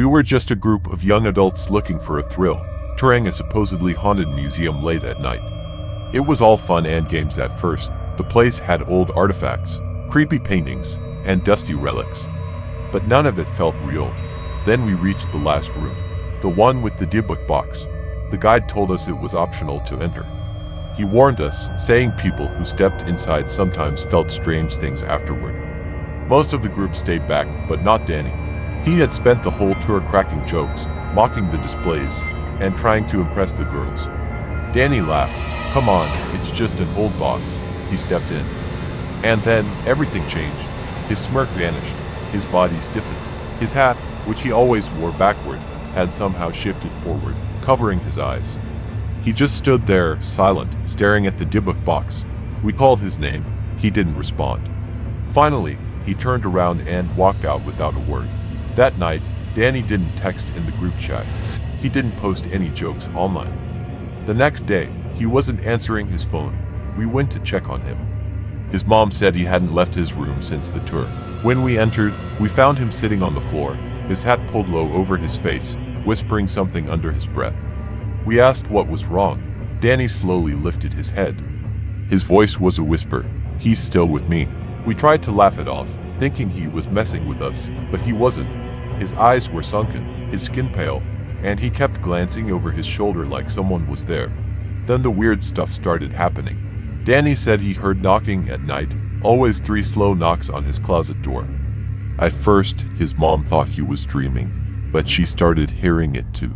We were just a group of young adults looking for a thrill, touring a supposedly haunted museum late at night. It was all fun and games at first. The place had old artifacts, creepy paintings, and dusty relics. But none of it felt real. Then we reached the last room, the one with the yearbook box. The guide told us it was optional to enter. He warned us, saying people who stepped inside sometimes felt strange things afterward. Most of the group stayed back, but not Danny. He had spent the whole tour cracking jokes, mocking the displays, and trying to impress the girls. Danny laughed. "Come on, it's just an old box." He stepped in. And then, everything changed. His smirk vanished. His body stiffened. His hat, which he always wore backward, had somehow shifted forward, covering his eyes. He just stood there, silent, staring at the yearbook box. We called his name. He didn't respond. Finally, he turned around and walked out without a word. That night, Danny didn't text in the group chat. He didn't post any jokes online. The next day, he wasn't answering his phone. We went to check on him. His mom said he hadn't left his room since the tour. When we entered, we found him sitting on the floor, his hat pulled low over his face, whispering something under his breath. We asked what was wrong. Danny slowly lifted his head. His voice was a whisper. "He's still with me." We tried to laugh it off, thinking he was messing with us, but he wasn't. His eyes were sunken, his skin pale, and he kept glancing over his shoulder like someone was there. Then the weird stuff started happening. Danny said he heard knocking at night, always 3 slow knocks on his closet door. At first, his mom thought he was dreaming, but she started hearing it too.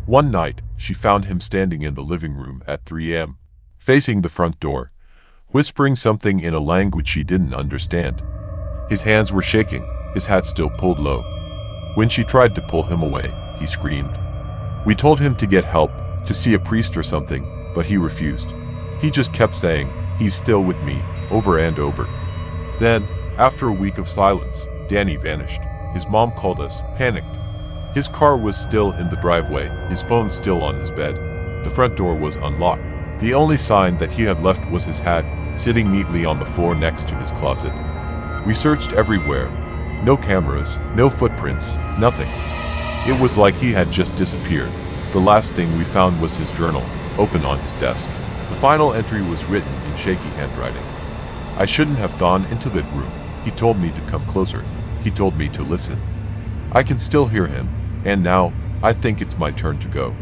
One night, she found him standing in the living room at 3 a.m., facing the front door, whispering something in a language she didn't understand. His hands were shaking, his hat still pulled low. When she tried to pull him away, he screamed. We told him to get help, to see a priest or something, but he refused. He just kept saying, "He's still with me," over and over. Then, after a week of silence, Danny vanished. His mom called us, panicked. His car was still in the driveway, his phone still on his bed. The front door was unlocked. The only sign that he had left was his hat, sitting neatly on the floor next to his closet. We searched everywhere. No cameras, no footprints, nothing. It was like he had just disappeared. The last thing we found was his journal, open on his desk. The final entry was written in shaky handwriting. "I shouldn't have gone into that room. He told me to come closer. He told me to listen. I can still hear him, and now, I think it's my turn to go."